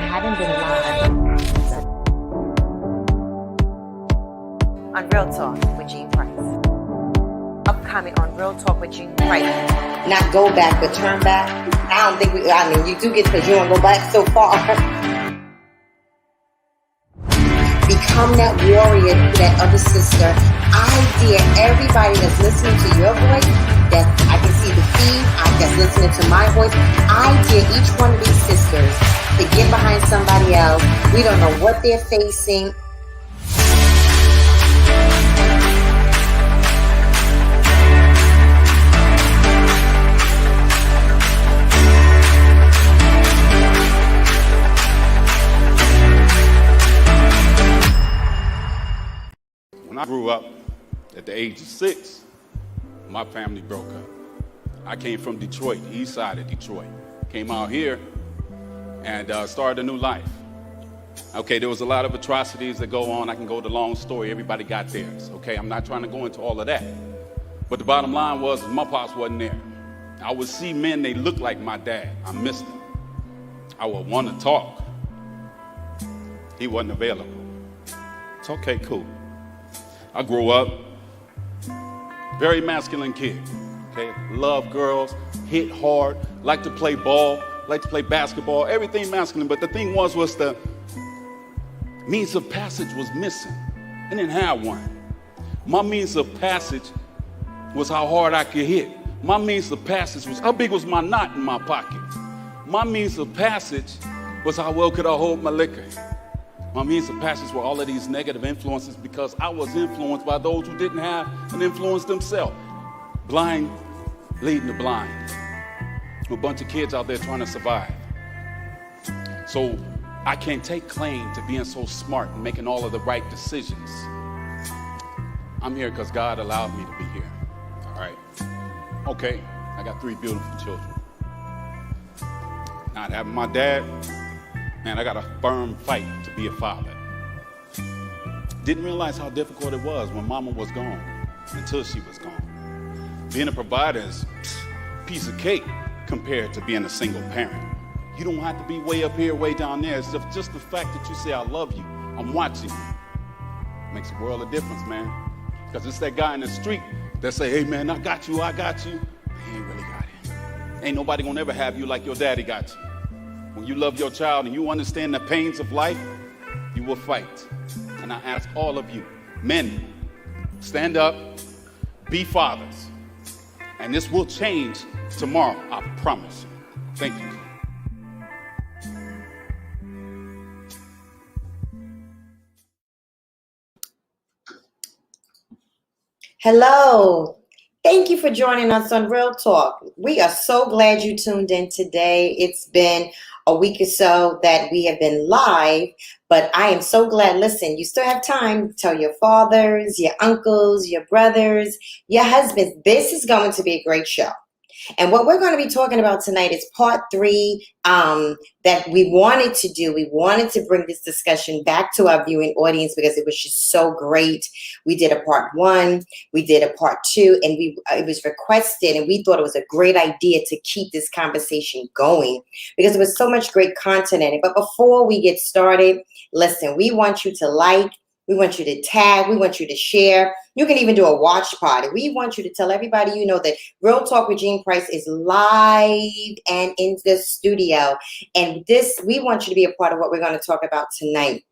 haven't been live on Real Talk with Jean Price. Upcoming on Real Talk with Jean Price. Not go back, but turn back. I don't think you do get because you don't go back so far. Become that warrior, that other sister. I dare everybody that's listening to your voice, that I can see the feed, that's listening to my voice. I dare each one of these sisters to get behind somebody else. We don't know what they're facing. When I grew up at the age of 6, my family broke up. I came from Detroit, east side of Detroit. Came out here and started a new life. Okay, there was a lot of atrocities that go on. I can go the long story. Everybody got theirs. Okay, I'm not trying to go into all of that. But the bottom line was my pops wasn't there. I would see men, they looked like my dad. I missed them. I would want to talk. He wasn't available. It's okay, cool. I grew up, very masculine kid, okay? Love girls, hit hard, like to play ball, like to play basketball, everything masculine. But the thing was the means of passage was missing. I didn't have one. My means of passage was how hard I could hit. My means of passage was how big was my knot in my pocket. My means of passage was how well could I hold my liquor. My means of passage were all of these negative influences because I was influenced by those who didn't have an influence themselves. Blind leading the blind. A bunch of kids out there trying to survive. So I can't take claim to being so smart and making all of the right decisions. I'm here because God allowed me to be here. All right. Okay, I got 3 beautiful children. Not having my dad, man, I got a firm fight to be a father. Didn't realize how difficult it was when mama was gone, until she was gone. Being a provider is a piece of cake compared to being a single parent. You don't have to be way up here, way down there. It's just the fact that you say, I love you, I'm watching you. Makes a world of difference, man. Because it's that guy in the street that say, hey man, I got you. He ain't really got it. Ain't nobody gonna ever have you like your daddy got you. When you love your child and you understand the pains of life, you will fight. And I ask all of you, men, stand up, be fathers. And this will change tomorrow, I promise you. Thank you. Hello. Thank you for joining us on Real Talk. We are so glad you tuned in today. It's been a week or so that we have been live, but I am so glad. Listen, you still have time to tell your fathers, your uncles, your brothers, your husbands. This is going to be a great show. And what we're going to be talking about tonight is part 3 that we wanted to do. We wanted to bring this discussion back to our viewing audience because it was just so great. We did a part 1, we did a part 2, and it was requested, and we thought it was a great idea to keep this conversation going because there was so much great content in it. But before we get started, listen, we want you to like, we want you to tag, we want you to share. You can even do a watch party. We want you to tell everybody you know that Real Talk with Jean Price is live and in the studio. And we want you to be a part of what we're going to talk about tonight.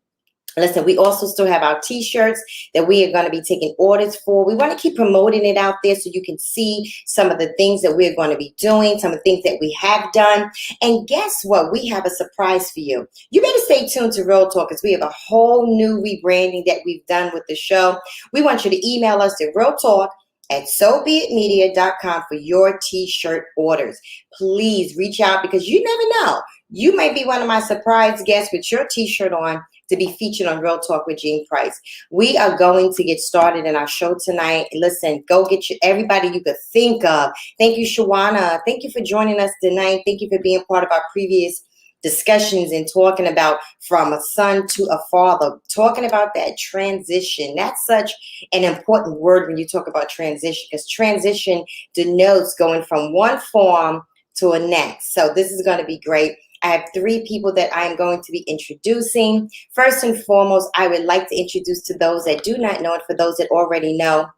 Listen, we also still have our t-shirts that we are going to be taking orders for. We want to keep promoting it out there so you can see some of the things that we're going to be doing, some of the things that we have done. And guess what? We have a surprise for you. You better stay tuned to Real Talk because we have a whole new rebranding that we've done with the show. We want you to email us at realtalk@sobeitmedia.com for your t-shirt orders. Please reach out because you never know. You may be one of my surprise guests with your t-shirt on to be featured on Real Talk with Jean Price. We are going to get started in our show tonight. Listen, go get everybody you could think of. Thank you, Shawana. Thank you for joining us tonight. Thank you for being part of our previous discussions and talking about from a son to a father, talking about that transition. That's such an important word when you talk about transition because transition denotes going from one form to a next. So this is going to be great. I have 3 people that I am going to be introducing. First and foremost, I would like to introduce to those that do not know, and for those that already know,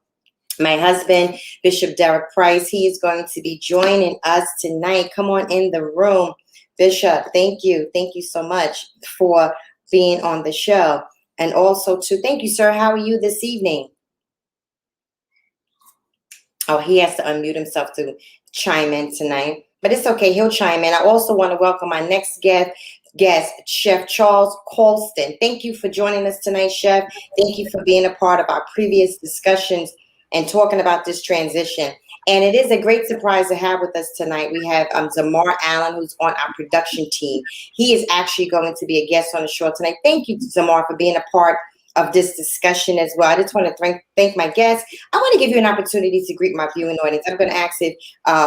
my husband, Bishop Derek Price. He is going to be joining us tonight. Come on in the room, Bishop. Thank you. Thank you so much for being on the show. And also, thank you, sir. How are you this evening? Oh, he has to unmute himself to chime in tonight, but it's okay. He'll chime in. I also want to welcome my next guest, Chef Charles Colston. Thank you for joining us tonight, Chef. Thank you for being a part of our previous discussions and talking about this transition. And it is a great surprise to have with us tonight. We have Zamar Allen, who's on our production team. He is actually going to be a guest on the show tonight. Thank you, Zamar, for being a part of this discussion as well. I just want to thank my guests. I want to give you an opportunity to greet my viewing audience. I'm going to ask if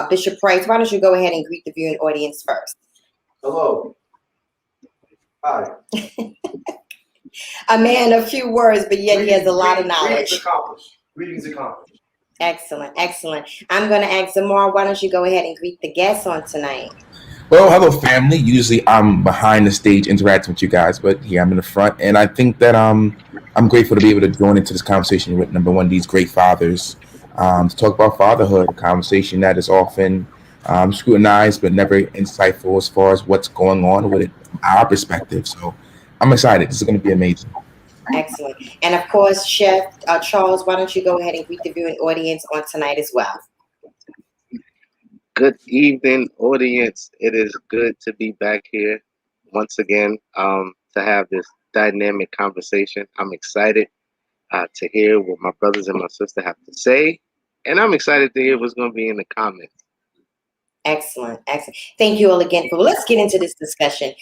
Bishop Price, why don't you go ahead and greet the viewing audience first? Hello. Hi. A man of few words, but yet he has a lot of knowledge. Greetings accomplished. Excellent, excellent. I'm going to ask Zamar, why don't you go ahead and greet the guests on tonight? Well, hello, family. Usually I'm behind the stage interacting with you guys, but here I'm in the front. And I think that I'm grateful to be able to join into this conversation with, number one, these great fathers, to talk about fatherhood, a conversation that is often scrutinized but never insightful as far as what's going on with it, our perspective. So I'm excited. This is going to be amazing. Excellent. And of course, Chef Charles, why don't you go ahead and greet the viewing audience on tonight as well? Good evening, audience. It is good to be back here once again to have this dynamic conversation. I'm excited to hear what my brothers and my sister have to say, and I'm excited to hear what's going to be in the comments. Excellent, excellent. Thank you all again for. Well, let's get into this discussion.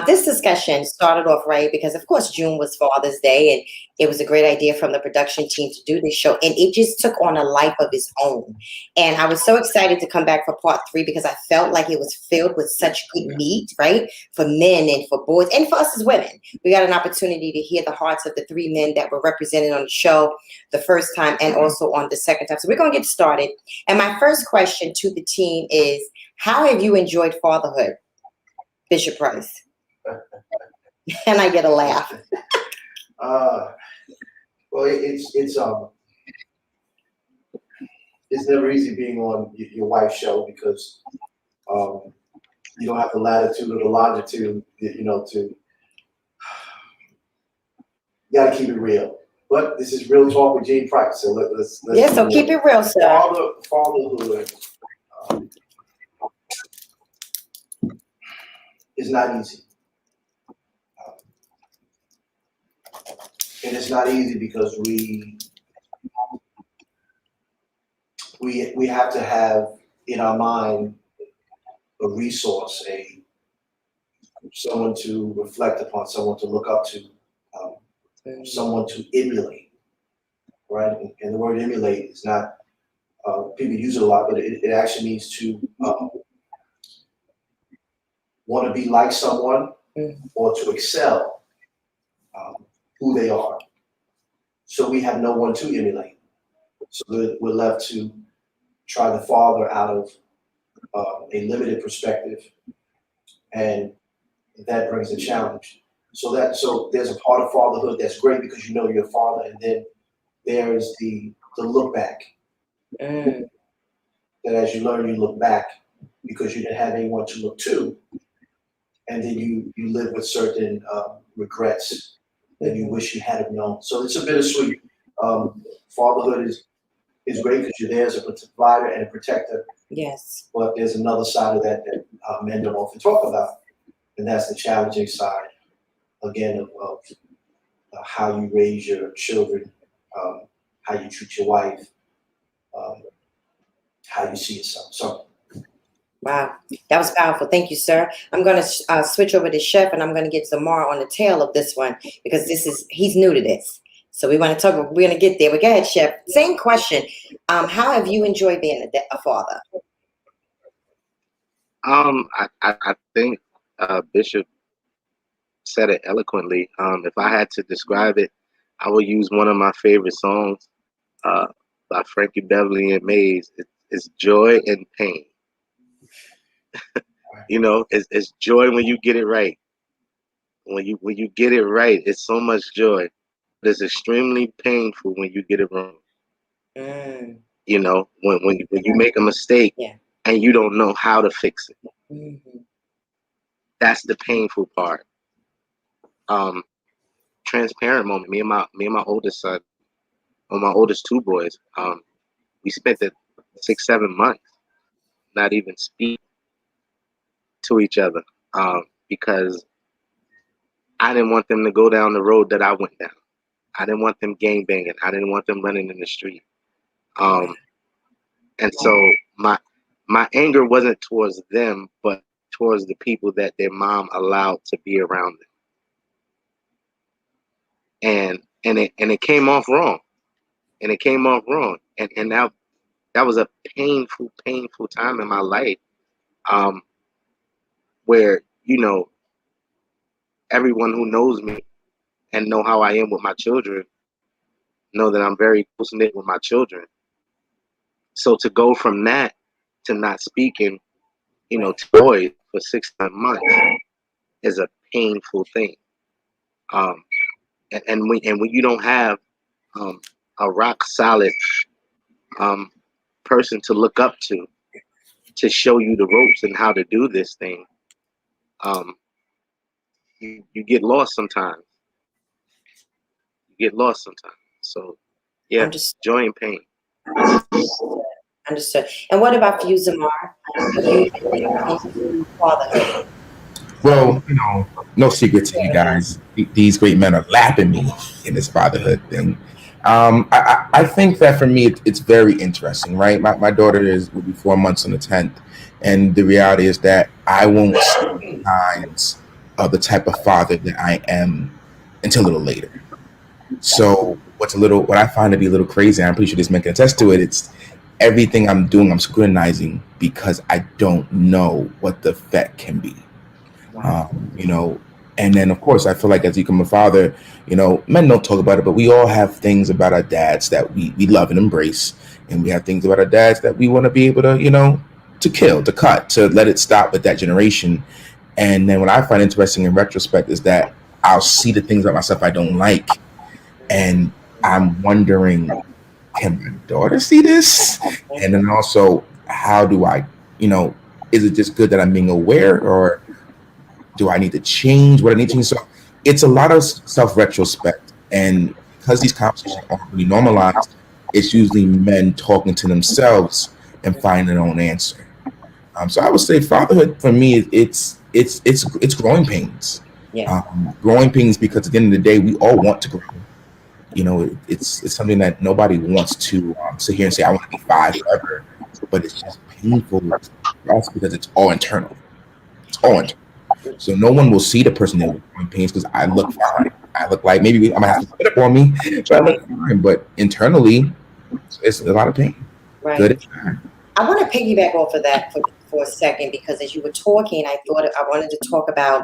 This discussion started off right because, of course, June was Father's Day, and it was a great idea from the production team to do this show, and it just took on a life of its own. And I was so excited to come back for part 3 because I felt like it was filled with such good meat, right, for men and for boys and for us as women. We got an opportunity to hear the hearts of the 3 men that were represented on the show the first time and also on the second time. So we're going to get started. And my first question to the team is, how have you enjoyed fatherhood, Bishop Price? And I get a laugh. Well, it's never easy being on your wife's show because you don't have the latitude or the longitude, you got to keep it real. But this is Real Talk with Gene Price, so let's yeah. So keep it real, sir. Fatherhood is not easy. And it's not easy because we have to have in our mind a resource, someone to reflect upon, someone to look up to, someone to emulate, right? And the word emulate is not, people use it a lot, but it actually means to want to be like someone or to excel who they are. So we have no one to emulate. So we're left to try to father out of a limited perspective, and that brings a challenge. So there's a part of fatherhood that's great because you know you're a father, and then there's the look back. That as you learn, you look back because you didn't have anyone to look to, and then you live with certain regrets that you wish you had known. So it's a bittersweet. Fatherhood is great because you're there as a provider and a protector. Yes. But there's another side of that men don't often talk about, and that's the challenging side, again, of how you raise your children, how you treat your wife, how you see yourself. So. Wow, that was powerful. Thank you, sir. I'm going to switch over to Chef, and I'm going to get Zamar on the tail of this one because he's new to this. So we're going to get there. But go ahead, Chef. Same question. How have you enjoyed being a father? I think Bishop said it eloquently. If I had to describe it, I would use one of my favorite songs by Frankie Beverly and Maze. It's Joy and Pain. You know, it's joy when you get it right. When you get it right, it's so much joy. But it's extremely painful when you get it wrong. Mm, You know, when you make a mistake yeah. and you don't know how to fix it. Mm-hmm. That's the painful part. Transparent moment. Me and my oldest son, or my oldest two boys, we spent the 6 7 months not even speak to each other, because I didn't want them to go down the road that I went down. I didn't want them gang banging. I didn't want them running in the street. Um, and so my anger wasn't towards them, but towards the people that their mom allowed to be around them. And it came off wrong. And it came off wrong. And that was a painful time in my life, um, where, you know, everyone who knows me and know how I am with my children know that I'm very close knit with my children. So to go from that to not speaking, you know, to boys for 6 7 months is a painful thing. Um, and when you don't have a rock solid person to look up to show you the ropes and how to do this thing, you get lost sometimes. You get lost sometimes. So yeah, Understood. joy and pain. Understood. And what about you, Zamar? You fatherhood. Well, you know, no secret to you guys. These great men are lapping me in this fatherhood thing. I think that for me, it's very interesting, right? My daughter will be 4 months on the 10th. And the reality is that I won't see signs of the type of father that I am until a little later. So what I find to be a little crazy, and I'm pretty sure this man can attest to it, it's everything I'm doing, I'm scrutinizing because I don't know what the effect can be. You know, and then of course I feel like as you become a father, you know, men don't talk about it, but we all have things about our dads that we love and embrace, and we have things about our dads that we want to be able to, you know, to kill, to cut, to let it stop with that generation. And then what I find interesting in retrospect is that I'll see the things about myself I don't like, and I'm wondering, can my daughter see this? And then also, how do I, you know, is it just good that I'm being aware, or do I need to change what I need to change? So it's a lot of self-retrospect. And because these conversations aren't really normalized, it's usually men talking to themselves and finding their own answer. So I would say fatherhood for me, it's growing pains. Yeah. Growing pains because at the end of the day, we all want to grow. You know, it's something that nobody wants to sit here and say, I want to be five forever. But it's just painful for us because it's all internal. It's all internal. So no one will see the person that growing pains because I look fine. I look like maybe I might have to put it up on me, but I look fine. But internally, it's a lot of pain. Right. Good and bad. I want to piggyback off of that for a second, because as you were talking, I thought I wanted to talk about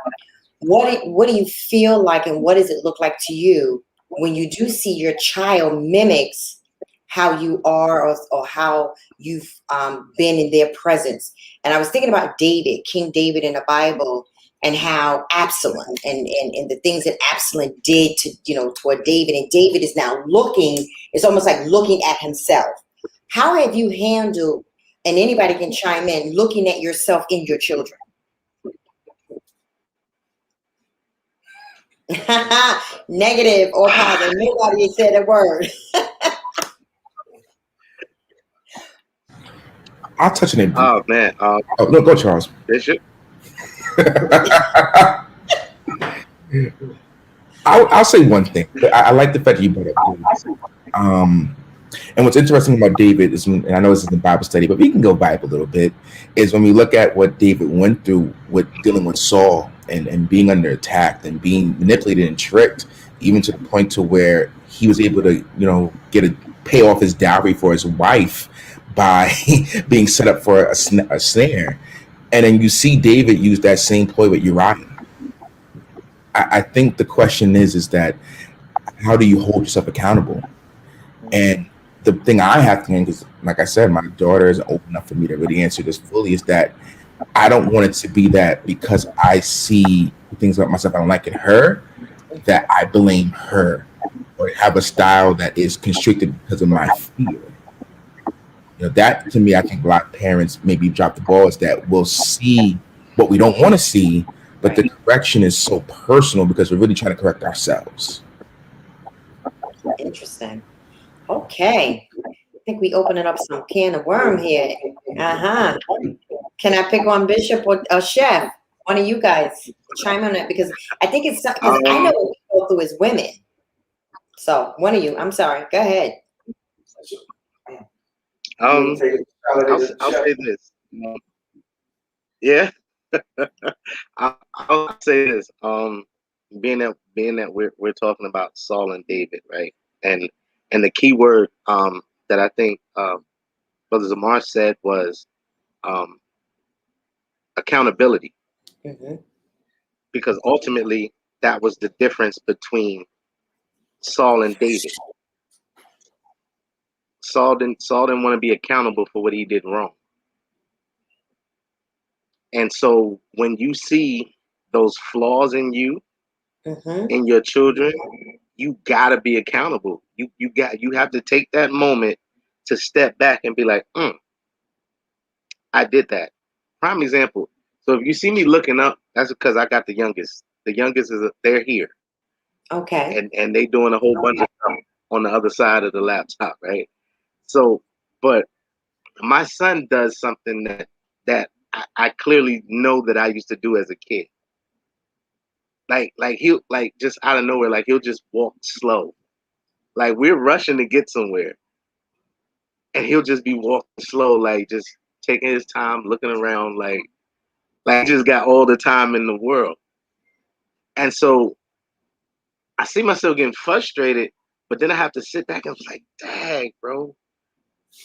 what do you feel like and what does it look like to you when you do see your child mimics how you are, or how you've been in their presence. And I was thinking about David, King David in the Bible, and how Absalom and the things that Absalom did to, you know, toward David. And David is now looking, it's almost like looking at himself. How have you handled, and anybody can chime in, looking at yourself in your children? Negative or positive. Nobody said a word. I'll touch on it. Oh man. No, go Charles. Bishop. I'll say one thing. I like the fact that you brought up David. And what's interesting about David is, and I know this is the Bible study, but we can go back a little bit, is when we look at what David went through with dealing with Saul and being under attack and being manipulated and tricked, even to the point to where he was able to, you know, pay off his dowry for his wife by being set up for a snare. And then you see David use that same ploy with Uriah. I think the question is that how do you hold yourself accountable? And the thing I have to think, because like I said, my daughter isn't old enough for me to really answer this fully, is that I don't want it to be that because I see things about myself I don't like in her, that I blame her or have a style that is constricted because of my fear. That to me, I think a lot of parents maybe drop the ball, is that we'll see what we don't want to see, but the correction is so personal because we're really trying to correct ourselves. Interesting. Okay. I think we opening up some can of worm here. Uh-huh. Can I pick on Bishop or Chef? One of you guys chime on it, because I think it's because I know what we go through as women. So one of you, I'm sorry. Go ahead. I'll say this. Yeah. I'll say this. Being that we're talking about Saul and David, right? And the key word that I think Brother Zamar said was accountability, because ultimately that was the difference between Saul and David. Saul didn't want to be accountable for what he did wrong. And so when you see those flaws in you, in your children, you gotta be accountable. You have to take that moment to step back and be like, I did that. Prime example. So if you see me looking up, that's because I got the youngest. The youngest they're here. Okay. And they doing a whole bunch of stuff on the other side of the laptop, right? So, but my son does something that I clearly know that I used to do as a kid. Like he'll, like, just out of nowhere, like he'll just walk slow. Like we're rushing to get somewhere, and he'll just be walking slow, like just taking his time, looking around, like he just got all the time in the world. And so I see myself getting frustrated, but then I have to sit back and be like, dang, bro,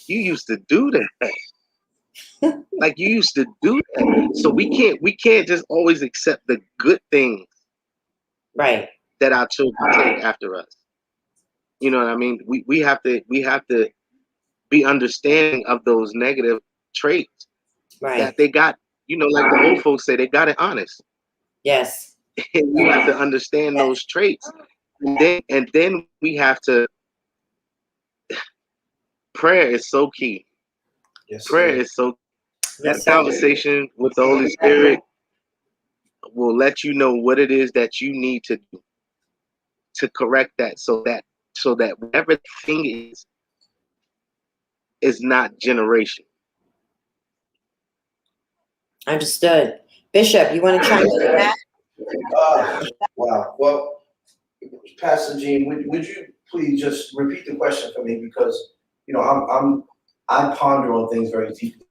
you used to do that. Like you used to do that. So we can't just always accept the good things, right, that our children take after us. You know what I mean? We have to be understanding of those negative traits, right. that they got, like the old folks say, they got it honest. Yes. And we have to understand those traits. And then we have to, prayer is so key. Yes, Prayer is so, Yes, that conversation with the Holy Spirit will let you know what it is that you need to do to correct that, so that whatever the thing is not generation. Understood. Bishop, you want to chime in on that? Wow. Well, Pastor Gene, would you please just repeat the question for me, because I ponder on things very deeply.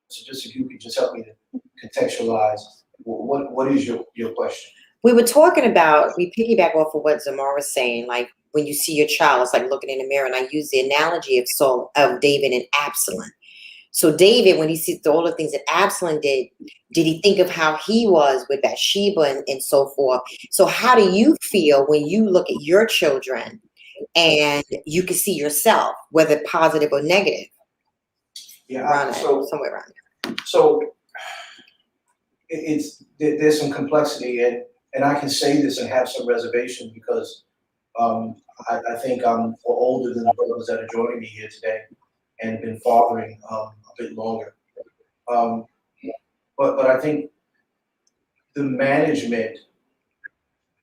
So just if you could just help me to contextualize what is your question? We were talking about, we piggyback off of what Zamar was saying, like when you see your child, it's like looking in the mirror. And I use the analogy of David and Absalom. So David, when he sees all the things that Absalom did he think of how he was with Bathsheba and so forth? So how do you feel when you look at your children and you can see yourself, whether positive or negative? Yeah, somewhere around there. So there's some complexity, and I can say this and have some reservation, because I think I'm older than the brothers that are joining me here today, and been fathering a bit longer. But I think the management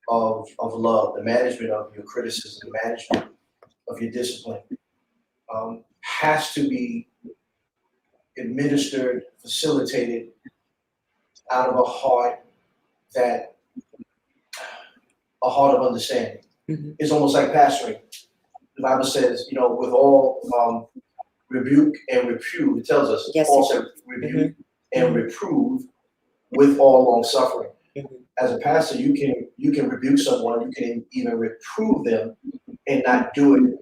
of love, the management of your criticism, the management of your discipline, has to be administered, facilitated out of a heart of understanding. It's almost like pastoring. The Bible says, with all rebuke and reprove, it tells us, yes, Paul said, rebuke and reprove with all long suffering. As a pastor, you can rebuke someone, you can even reprove them, and not do it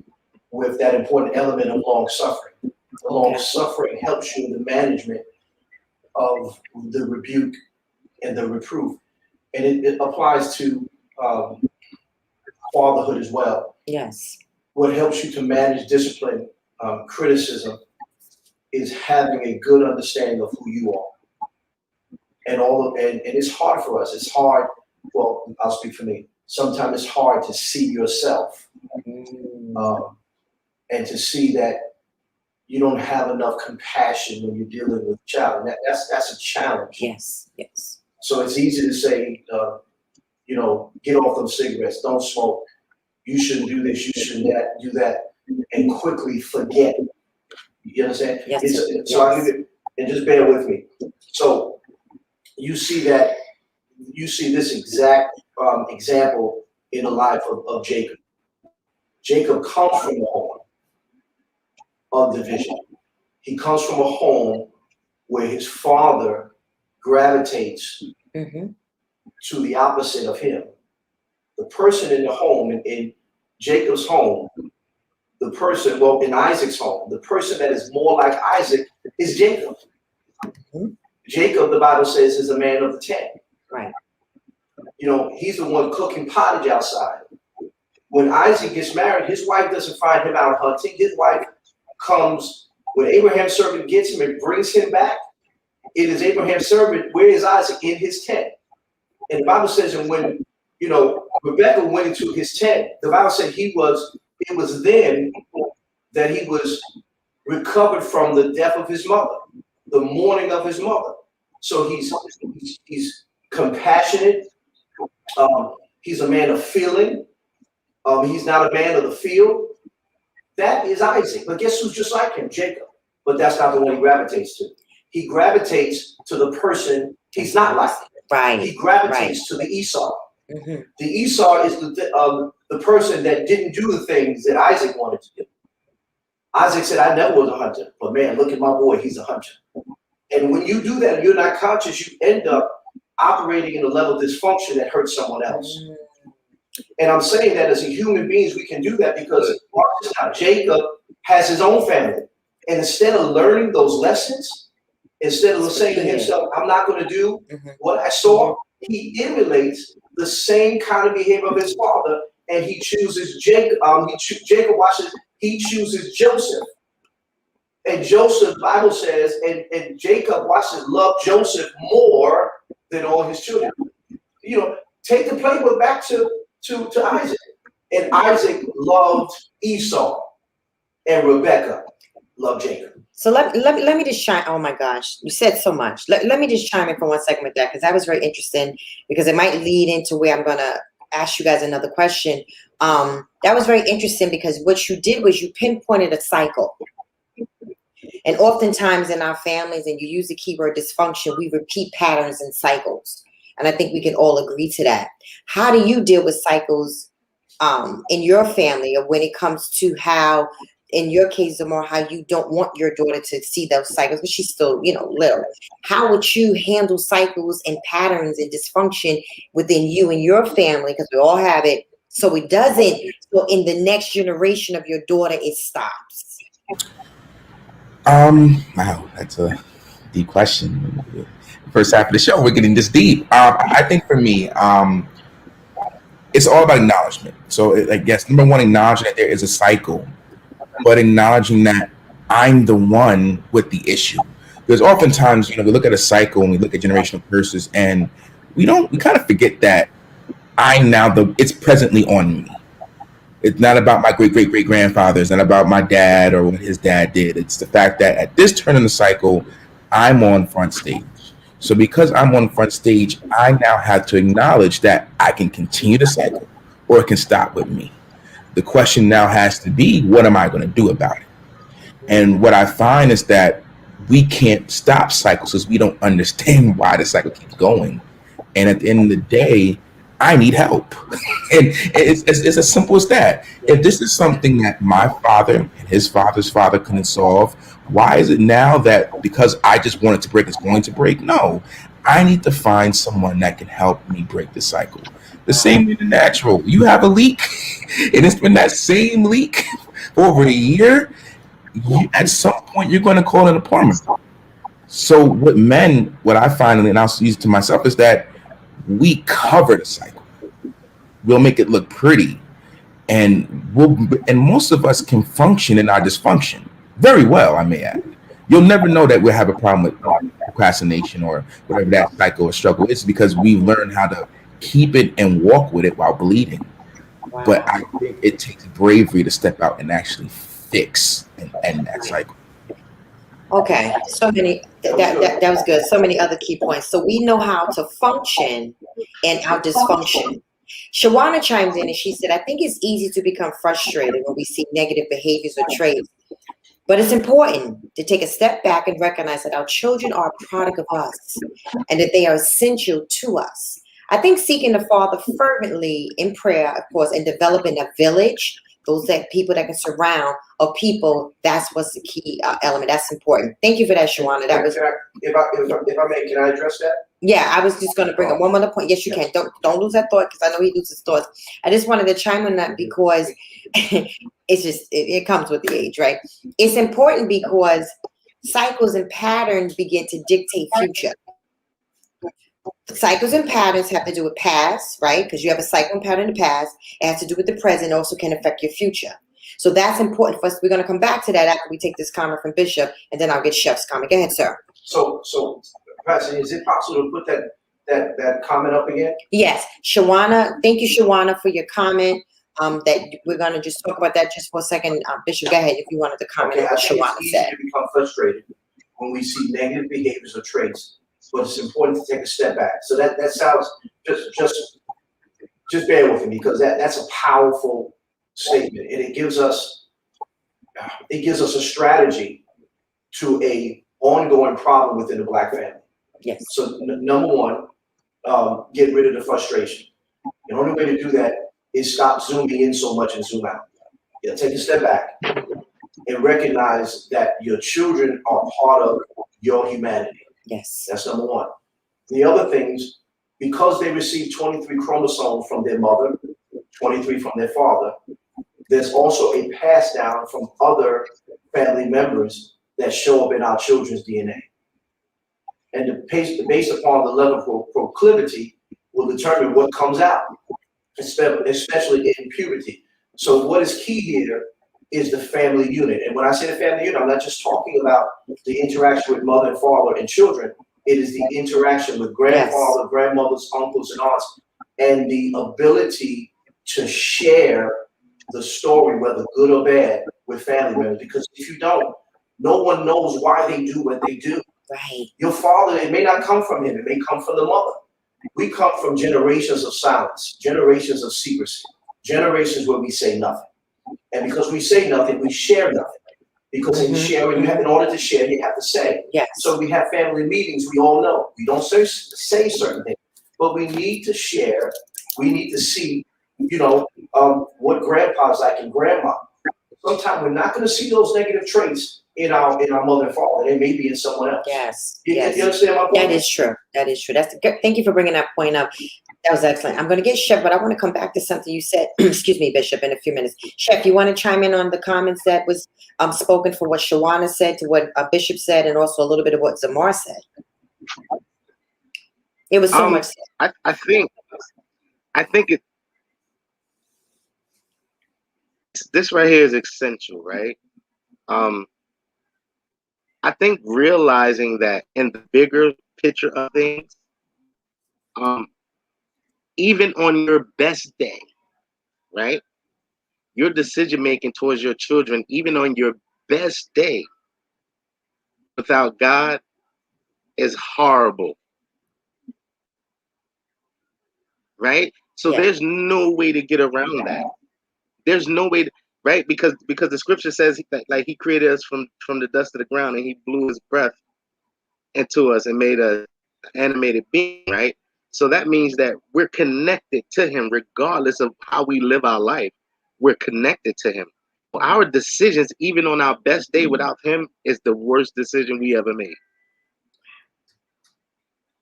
with that important element of long suffering. The long suffering helps you in the management of the rebuke and the reproof. And it applies to fatherhood as well. Yes. What helps you to manage discipline criticism is having a good understanding of who you are. And it's hard for us. It's hard. Well, I'll speak for me. Sometimes it's hard to see yourself and to see that you don't have enough compassion when you're dealing with a child. And that's a challenge. Yes, yes. So it's easy to say, get off those cigarettes, don't smoke. You shouldn't do this, you shouldn't do that, and quickly forget. You understand? Yes. So I give it, and just bear with me. So you see this exact example in the life of Jacob. Jacob comes from a home of division. He comes from a home where his father gravitates to the opposite of him. The person in the home, in Jacob's home, in Isaac's home, the person that is more like Isaac is Jacob. Jacob, the Bible says, is a man of the tent. Right. He's the one cooking pottage outside. When Isaac gets married, his wife doesn't find him out hunting. His wife comes, when Abraham's servant gets him and brings him back, it is Abraham's servant. Where is Isaac? In his tent. And the Bible says, and when, Rebecca went into his tent, the Bible said it was then that he was recovered from the death of his mother, the mourning of his mother. So he's compassionate. He's a man of feeling. He's not a man of the field. That is Isaac. But guess who's just like him? Jacob. But that's not the one he gravitates to. He gravitates to the person he's not like. Right. He gravitates to the Esau. Mm-hmm. The Esau is the person that didn't do the things that Isaac wanted to do. Isaac said, I never was a hunter, but man, look at my boy, he's a hunter. And when you do that, you're not conscious, you end up operating in a level of dysfunction that hurts someone else. And I'm saying that as a human beings, we can do that because Jacob has his own family. And instead of learning those lessons, instead of saying to himself, I'm not going to do what I saw, he emulates the same kind of behavior of his father, and he chooses Jacob. He chooses Joseph. And Joseph, the Bible says, and Jacob, loved Joseph more than all his children. Take the playbook back to Isaac. And Isaac loved Esau, and Rebecca loved Jacob. So let me just chime. Oh my gosh, you said so much. Let me just chime in for 1 second with that, because that was very interesting, because it might lead into where I'm gonna ask you guys another question. That was very interesting because what you did was you pinpointed a cycle. And oftentimes in our families, and you use the keyword dysfunction, we repeat patterns and cycles. And I think we can all agree to that. How do you deal with cycles in your family, or when it comes to how, in your case, Zamar, how you don't want your daughter to see those cycles, but she's still, little. How would you handle cycles and patterns and dysfunction within you and your family? Because we all have it. So it doesn't, so in the next generation of your daughter, it stops. Wow, that's a deep question. First half of the show, we're getting this deep. I think for me, it's all about acknowledgement. So I guess number one, acknowledging that there is a cycle, but acknowledging that I'm the one with the issue. Because oftentimes, we look at a cycle and we look at generational curses, and we kind of forget that it's presently on me. It's not about my great-great-great-grandfather. It's not about my dad or what his dad did. It's the fact that at this turn in the cycle, I'm on front stage. So because I'm on front stage, I now have to acknowledge that I can continue the cycle or it can stop with me. The question now has to be, what am I going to do about it? And what I find is that we can't stop cycles because we don't understand why the cycle keeps going. And at the end of the day, I need help. And it's as simple as that. If this is something that my father and his father's father couldn't solve, why is it now that because I just want it to break, it's going to break? No, I need to find someone that can help me break the cycle. The same in the natural. You have a leak, and it's been that same leak for over a year. At some point, you're going to call an plumber. So what I find, and I'll use it to myself, is that we cover the cycle. We'll make it look pretty, and most of us can function in our dysfunction. very well, I may add. You'll never know that we'll have a problem with procrastination or whatever that cycle or struggle is, because we learn how to keep it and walk with it while bleeding. Wow. But I think it takes bravery to step out and actually fix and end that cycle. Okay, so many, that was good. So many other key points. So we know how to function in our dysfunction. Shawana chimed in and she said, I think it's easy to become frustrated when we see negative behaviors or traits, but it's important to take a step back and recognize that our children are a product of us and that they are essential to us. I think seeking the Father fervently in prayer, of course, and developing a village, those that people that can surround or people, that's what's the key element. That's important. Thank you for that, Shawana. That was, If I may, can I address that? yeah, I was just going to bring up one more point. Yes, you can. Don't lose that thought, because I know he loses thoughts. I just wanted to chime on that because it's just, it comes with the age, right? It's important because cycles and patterns begin to dictate future. Cycles and patterns have to do with past, right? Because you have a cycle and pattern in the past. It has to do with the present, also can affect your future. So that's important for us. We're going to come back to that after we take this comment from Bishop, and then I'll get Chef's comment. Go ahead, sir. So, Pastor, is it possible to put that comment up again? Yes, Shawana. Thank you, Shawana, for your comment. That we're going to just talk about that just for a second. Bishop, go ahead if you wanted to comment on what Shawana it's said. easy to become frustrated when we see negative behaviors or traits, but it's important to take a step back. So that sounds, just bear with me, because that's a powerful statement, and it gives us a strategy to a ongoing problem within the Black family. Yes. So number one, get rid of the frustration. The only way to do that is stop zooming in so much and zoom out. Yeah, take a step back and recognize that your children are part of your humanity. Yes. That's number one. The other things, because they receive 23 chromosomes from their mother, 23 from their father, there's also a pass down from other family members that show up in our children's DNA. And based upon the level of proclivity will determine what comes out, especially in puberty. So what is key here is the family unit. And when I say the family unit, I'm not just talking about the interaction with mother and father and children. It is the interaction with grandfather, grandmothers, uncles, and aunts, and the ability to share the story, whether good or bad, with family members. Because if you don't, no one knows why they do what they do. Right. Your father, it may not come from him, it may come from the mother. We come from generations of silence, generations of secrecy, generations where we say nothing. And because we say nothing, we share nothing. Because in sharing, in order to share, you have to say. Yes. So we have family meetings, we all know. We don't say certain things, but we need to share. We need to see, what grandpa's like and grandma. Sometimes we're not going to see those negative traits in our mother and father. They may be in someone else. Yes. You Yes. understand my point? That is true. That is true. That's good. Thank you for bringing that point up. That was excellent. I'm going to get Chef, but I want to come back to something you said. Excuse me, Bishop, in a few minutes. Chef, you want to chime in on the comments that was spoken for what Shawana said, to what Bishop said, and also a little bit of what Zamar said. It was so much. I think this right here is essential, right? I think realizing that in the bigger picture of things, even on your best day, right? Your decision making towards your children, even on your best day, without God, is horrible. Right? So there's no way to get around that. There's no way, right? Because the scripture says that, like, he created us from the dust of the ground, and he blew his breath into us and made us animated being, right? So that means that we're connected to him regardless of how we live our life. We're connected to him. Our decisions, even on our best day without him, is the worst decision we ever made.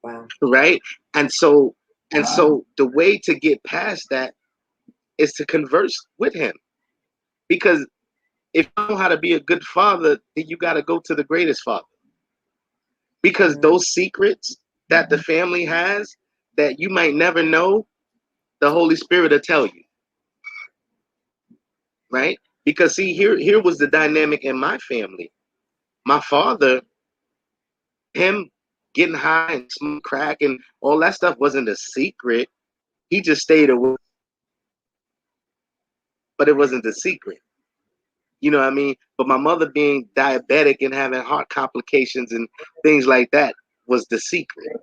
Wow. Right? And so the way to get past that is to converse with him. Because if you know how to be a good father, then you got to go to the greatest father. Because those secrets that the family has that you might never know, the Holy Spirit will tell you. Right? Because see, here was the dynamic in my family. My father, him getting high and smoking crack and all that stuff wasn't a secret. He just stayed away, but it wasn't a secret. You know what I mean? But my mother being diabetic and having heart complications and things like that was the secret.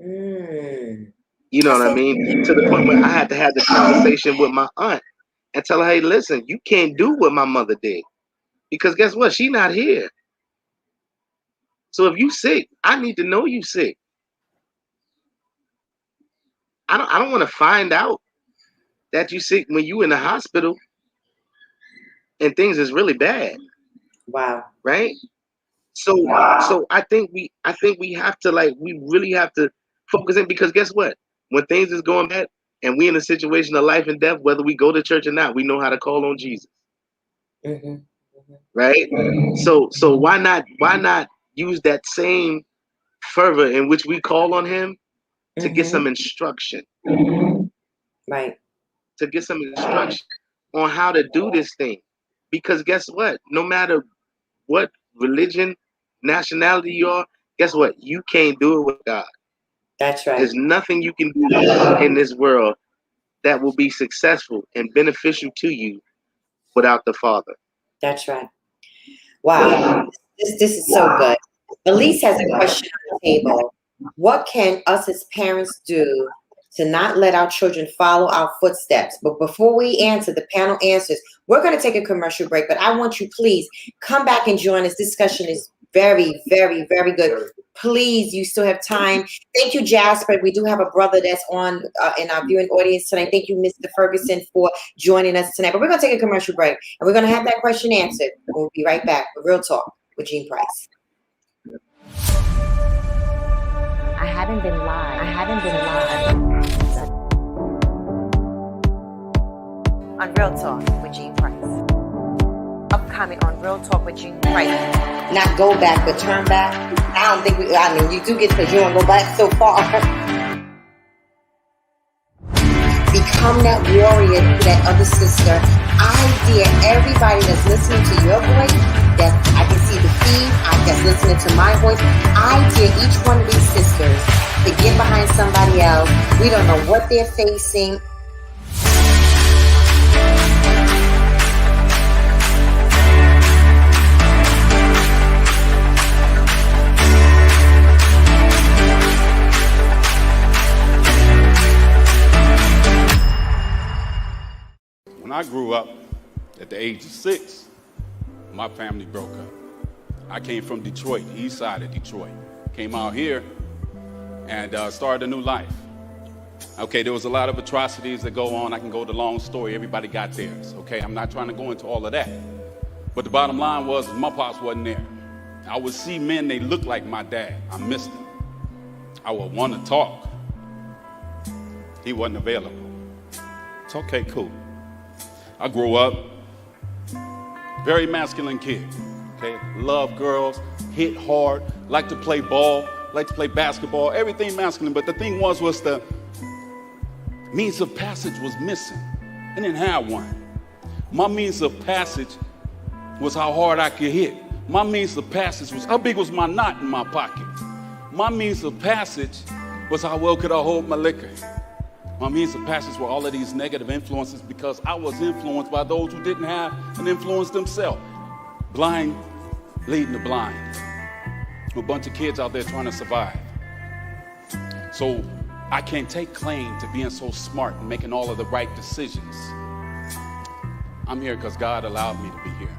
Mm. You know what I mean? To the point where I had to have the conversation with my aunt and tell her, hey, listen, you can't do what my mother did. Because guess what? She's not here. So if you sick, I need to know you sick. I don't want to find out that you sick when you in the hospital and things is really bad. Wow. Right? So I think we have to we really have to focus in, because guess what? When things is going bad and we in a situation of life and death, whether we go to church or not, we know how to call on Jesus. Mm-hmm. Right? So why not use that same fervor in which we call on him to get some instruction. Right. To get some instruction on how to do this thing. Because guess what? No matter what religion, nationality you are, guess what? You can't do it with God. That's right. There's nothing you can do in this world that will be successful and beneficial to you without the Father. That's right. Wow. This is so good. Elise has a question on the table. What can us as parents do to not let our children follow our footsteps? But before we answer, the panel answers, we're going to take a commercial break, but I want you, please, come back and join us. This discussion is very, very, very good. Please, you still have time. Thank you, Jasper. We do have a brother that's on in our viewing audience tonight. Thank you, Mr. Ferguson, for joining us tonight. But we're going to take a commercial break, and we're going to have that question answered. We'll be right back with Real Talk with Gene Price. I haven't been live. On Real Talk with Gene Price. Upcoming on Real Talk with Gene Price. Not go back, but turn back. I don't think you do get, because you don't go back so far. Become that warrior, that other sister. I dare everybody that's listening to your voice, that I can see the feed, that's listening to my voice. I dare each one of these sisters to get behind somebody else. We don't know what they're facing. When I grew up at the age of 6, my family broke up. I came from Detroit, east side of Detroit. Came out here and started a new life. Okay, there was a lot of atrocities that go on. I can go the long story. Everybody got theirs. Okay, I'm not trying to go into all of that. But the bottom line was my pops wasn't there. I would see men, they looked like my dad. I missed them. I would want to talk. He wasn't available. It's okay, cool. I grew up, very masculine kid, okay? Love girls, hit hard, like to play ball, like to play basketball, everything masculine. But the thing was the means of passage was missing. I didn't have one. My means of passage was how hard I could hit. My means of passage was how big was my knot in my pocket. My means of passage was how well could I hold my liquor. My means of passage were all of these negative influences because I was influenced by those who didn't have an influence themselves. Blind leading the blind. A bunch of kids out there trying to survive. So I can't take claim to being so smart and making all of the right decisions. I'm here because God allowed me to be here.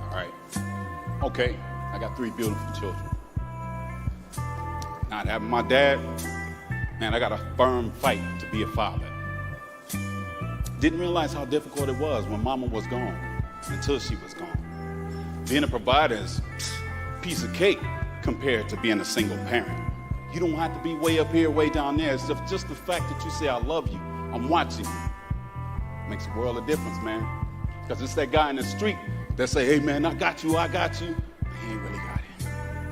All right. Okay, I got 3 beautiful children. Not having my dad, man, I got a firm fight to be a father. Didn't realize how difficult it was when mama was gone, until she was gone. Being a provider is a piece of cake compared to being a single parent. You don't have to be way up here, way down there. It's just the fact that you say, I love you, I'm watching you. Makes a world of difference, man. Because it's that guy in the street that say, hey man, I got you. He ain't really got it.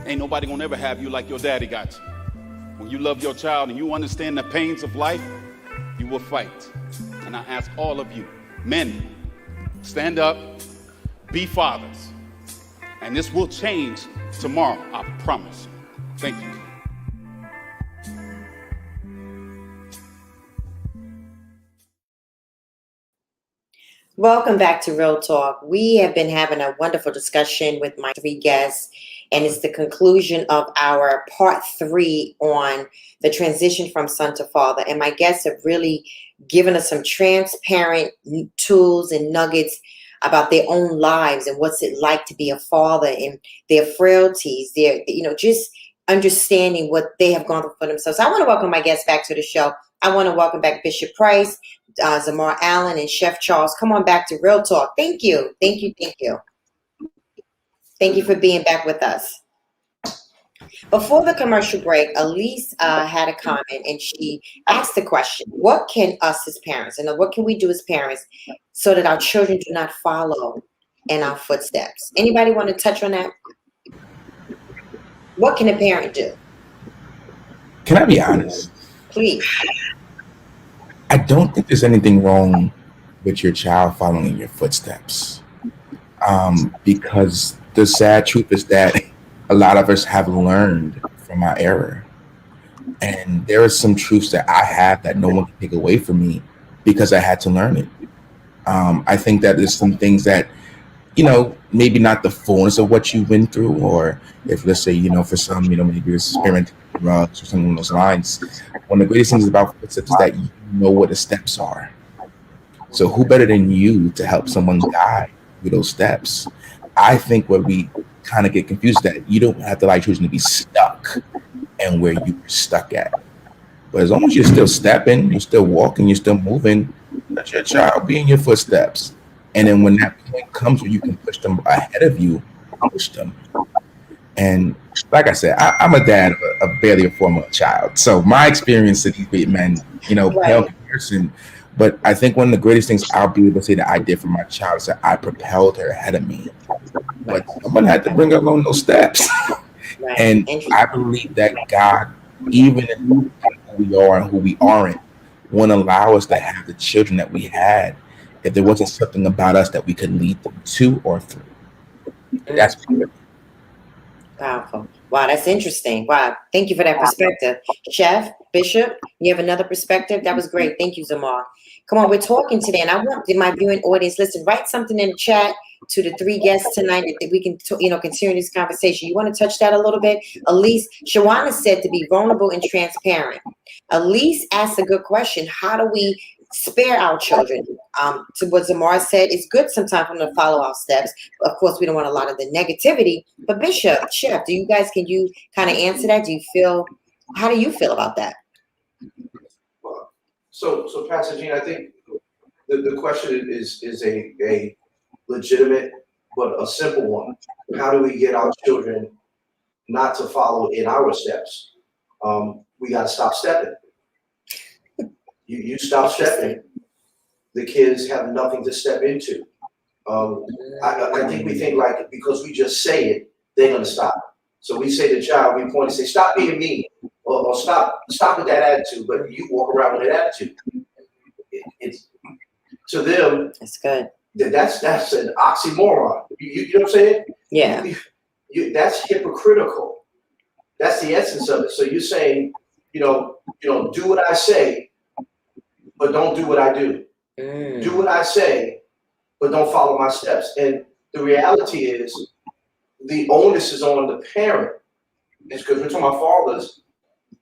Ain't nobody gonna ever have you like your daddy got you. When you love your child and you understand the pains of life, you will fight. And I ask all of you, men, Stand up, be fathers. And this will change tomorrow, I promise you. Thank you. Welcome back to Real Talk. We have been having a wonderful discussion with my 3 guests, and it's the conclusion of our part 3 on the transition from son to father. And my guests have really given us some transparent tools and nuggets about their own lives and what's it like to be a father and their frailties, their, just understanding what they have gone through for themselves. I want to welcome my guests back to the show. I want to welcome back Bishop Price, Zamar Allen, and Chef Charles. Come on back to Real Talk. Thank you. Thank you. Thank you. Thank you for being back with us. Before the commercial break, Elise had a comment, and she asked the question, what can us as parents, and what can we do as parents so that our children do not follow in our footsteps? Anybody want to touch on that? What can a parent do? Can I be honest? Please. I don't think there's anything wrong with your child following in your footsteps. Because the sad truth is that a lot of us have learned from our error. And there are some truths that I have that no one can take away from me because I had to learn it. I think that there's some things that, maybe not the fullness of what you've been through, or if, let's say, for some, maybe it's experimenting with drugs or something along those lines. One of the greatest things about footsteps is that you know what the steps are. So who better than you to help someone guide through those steps? I think what we kind of get confused that you don't have to allow children to be stuck and where you were stuck at. But as long as you're still stepping, you're still walking, you're still moving, let your child be in your footsteps. And then when that point comes where you can push them ahead of you, push them. And like I said, I'm a dad of barely a 4-month child. So my experience to these men, pale comparison. But I think one of the greatest things I'll be able to say that I did for my child is that I propelled her ahead of me. But someone had to bring her along those steps. Right. And I believe that God, even in who we are and who we aren't, won't allow us to have the children that we had if there wasn't something about us that we could lead them to or through. That's Powerful. Wow, that's interesting. Wow, thank you for that perspective. Chef, Bishop, you have another perspective? That was great. Thank you, Zamar. Come on, we're talking today, and I want my viewing audience, listen, write something in the chat to the 3 guests tonight that we can, continue this conversation. You want to touch that a little bit? Elise, Shawana said to be vulnerable and transparent. Elise asked a good question. How do we spare our children? To what Zamar said, it's good sometimes for them to follow our steps. Of course, we don't want a lot of the negativity. But Bishop, Chef, can you kind of answer that? How do you feel about that? So Pastor Gene, I think the question is a legitimate but a simple one. How do we get our children not to follow in our steps? We got to stop stepping. You stop stepping, the kids have nothing to step into. I think we think like because we just say it, they're gonna stop. So we say to the child, we point and say, stop being mean, or stop with that attitude, but you walk around with that attitude. It's to them, That's good. that's an oxymoron. You know what I'm saying? Yeah. That's hypocritical. That's the essence of it. So you're saying, do what I say, but don't do what I do. Do what I say, but don't follow my steps. And the reality is, the onus is on the parent. It's because we're talking about fathers.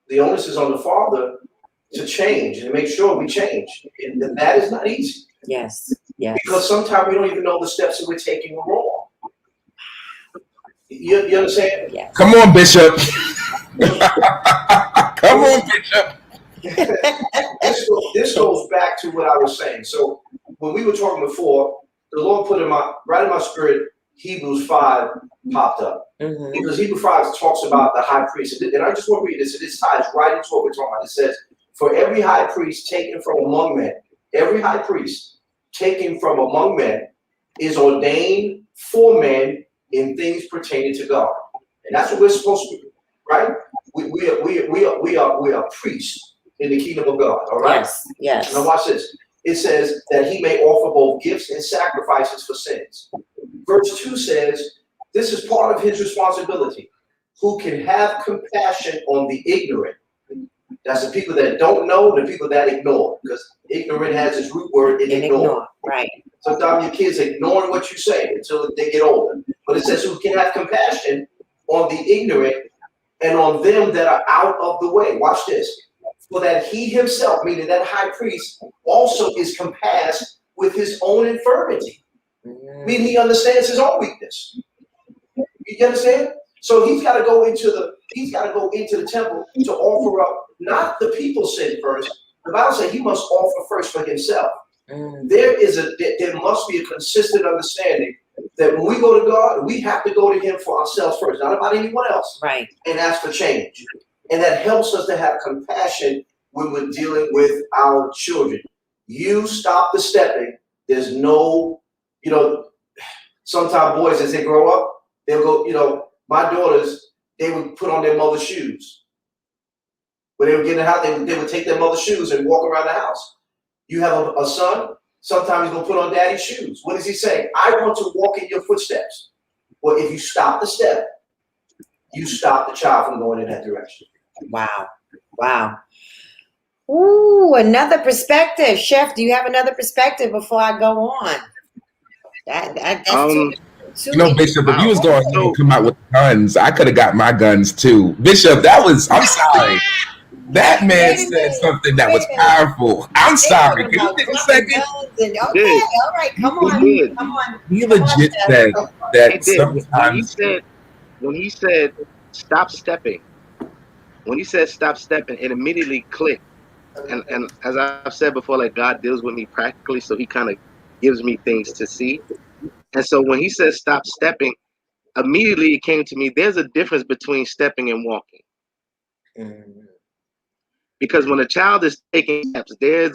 The onus is on the father to change and make sure we change. And that is not easy. Yes. Because sometimes we don't even know the steps that we're taking are wrong. You understand? Yeah. Come on, Bishop. Come on, Bishop. This goes back to what I was saying. So when we were talking before, the Lord put right in my spirit, Hebrews 5 popped up. Because Hebrews 5 talks about the high priest. And I just want to read this. This ties right into what we're talking about. It says, for every high priest taken from among men, every high priest taken from among men is ordained for men in things pertaining to God. And that's what we're supposed to do, right? We are priests in the kingdom of God, all right? Yes. Now watch this. it says that he may offer both gifts and sacrifices for sins. Verse 2 says, this is part of his responsibility. Who can have compassion on the ignorant. That's the people that don't know, the people that ignore. Because ignorant has its root word in ignore. Right. Sometimes your kids ignoring what you say until they get older. But it says who can have compassion on the ignorant and on them that are out of the way. Watch this. For that he himself, meaning that high priest, also is compassed with his own infirmity. Meaning he understands his own weakness. You understand? So he's got to go into the temple to offer up not the people's sin first. The Bible says he must offer first for himself. There must be a consistent understanding that when we go to God, we have to go to him for ourselves first, not about anyone else. Right. And ask for change. And that helps us to have compassion when we're dealing with our children. You stop the stepping. There's no, sometimes boys, as they grow up, they'll go, my daughters, they would put on their mother's shoes. When they would get in the house, they would take their mother's shoes and walk around the house. You have a son, sometimes he's going to put on daddy's shoes. What does he say? I want to walk in your footsteps. Well, if you stop the step, you stop the child from going in that direction. Wow. Wow. Ooh, another perspective. Chef, do you have another perspective before I go on? That's Bishop, if you was going to come out with guns, I could have got my guns too. Bishop, I'm sorry. That man said something that was powerful. I'm sorry. Can you take a second? Okay, all right, come on. He legit said that sometimes. When he said stop stepping, it immediately clicked. And as I've said before, like God deals with me practically, so he kind of gives me things to see. And so when he says stop stepping, immediately it came to me, there's a difference between stepping and walking. Because when a child is taking steps, there's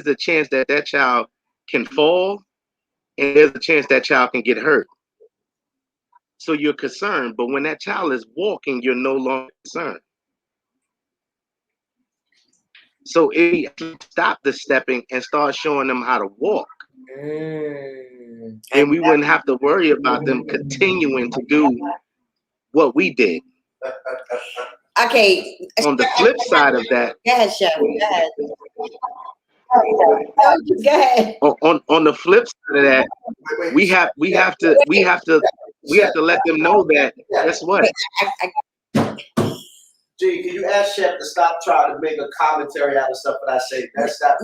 the chance that child can fall, and there's a chance that child can get hurt. So you're concerned, but when that child is walking, you're no longer concerned. So if you stop the stepping and start showing them how to walk, then we wouldn't have to worry about them continuing to do what we did. Okay. On the flip side of that, go ahead, Chef. Go ahead. Go ahead. On the flip side of that, we have to let them know that. Guess what? Gee, can you ask Chef to stop trying to make a commentary out of stuff that I say? That's not.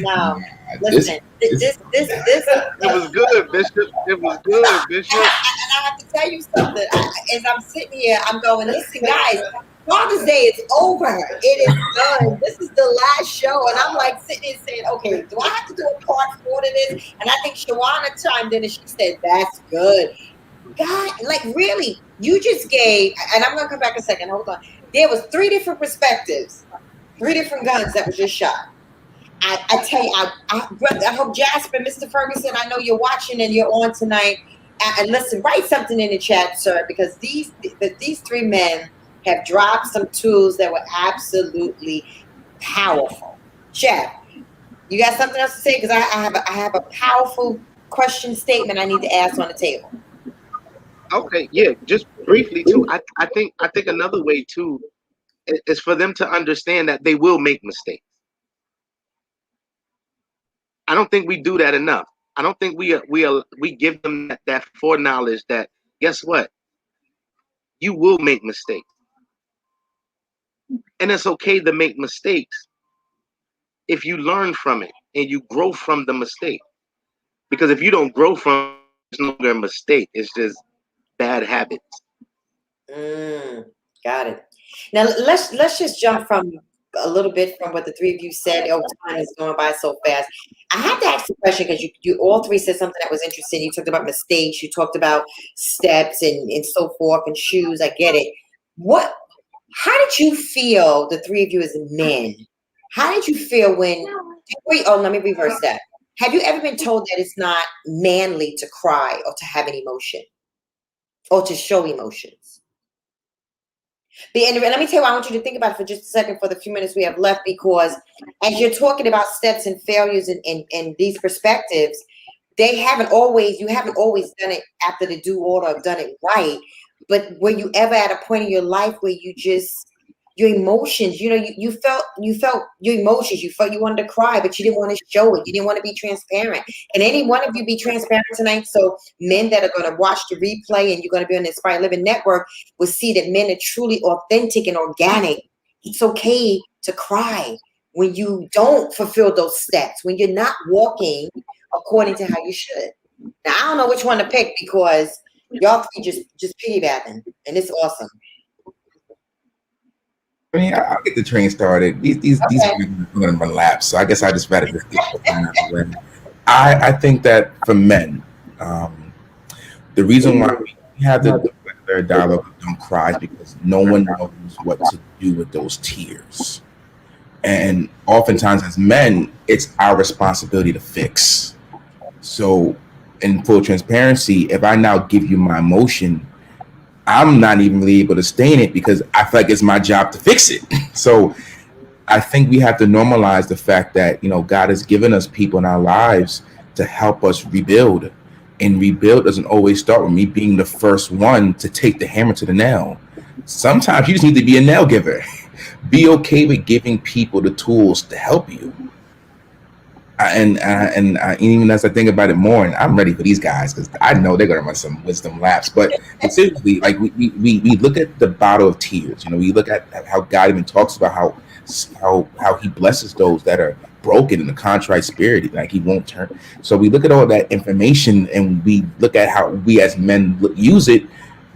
No. Listen, this. It was good, Bishop. It was good, Bishop. And I have to tell you something. As I'm sitting here, I'm going, listen, guys. Father's Day is over. It is done. This is the last show. And I'm like sitting here saying, okay, do I have to do a part 4 to this? And I think Shawana chimed in and she said, that's good. God, like really, you just gave, and I'm going to come back a second. Hold on. There was 3 different perspectives, 3 different guns that were just shot. I tell you, I hope Jasper, Mr. Ferguson, I know you're watching and you're on tonight. And listen, write something in the chat, sir, because these 3 men have dropped some tools that were absolutely powerful. Chef, you got something else to say? Because I have a powerful question statement I need to ask on the table. Okay, yeah, just briefly too. I think another way too is for them to understand that they will make mistakes. I don't think we do that enough. I don't think we give them that foreknowledge that guess what? You will make mistakes. And it's okay to make mistakes if you learn from it and you grow from the mistake. Because if you don't grow from it, it's no longer a mistake. It's just bad habits. Got it. Now let's just jump from a little bit from what the 3 of you said. Oh, time is going by so fast. I have to ask the question because you all 3 said something that was interesting. You talked about mistakes. You talked about steps and so forth and shoes. I get it. How did you feel, the 3 of you as men? How did you feel when? Let me reverse that. Have you ever been told that it's not manly to cry or to have an emotion or to show emotions? And let me tell you, I want you to think about it for just a second for the few minutes we have left, because as you're talking about steps and failures and these perspectives, you haven't always done it after the due order of done it right. But were you ever at a point in your life where you just, your emotions, you felt your emotions, you felt you wanted to cry, but you didn't want to show it. You didn't want to be transparent. And any one of you be transparent tonight. So men that are going to watch the replay and you're going to be on the Inspired Living Network will see that men are truly authentic and organic. It's okay to cry when you don't fulfill those steps, when you're not walking according to how you should. Now, I don't know which one to pick, because y'all three just piggybacking, and it's awesome. I mean, I'll get the train started. These guys are going to run laps, so I guess I just rather just get away. I think that for men, the reason why we have the dialogue of don't cry is because no one knows what to do with those tears. And oftentimes as men, it's our responsibility to fix. So in full transparency, if I now give you my emotion, I'm not even really able to stay in it because I feel like it's my job to fix it. So I think we have to normalize the fact that, God has given us people in our lives to help us rebuild. And rebuild doesn't always start with me being the first one to take the hammer to the nail. Sometimes you just need to be a nail giver. Be okay with giving people the tools to help you. And even as I think about it more, and I'm ready for these guys because I know they're gonna run some wisdom laps. But seriously, like we look at the bottle of tears. We look at how God even talks about how He blesses those that are broken in a contrite spirit, like He won't turn. So we look at all that information and we look at how we as men use it,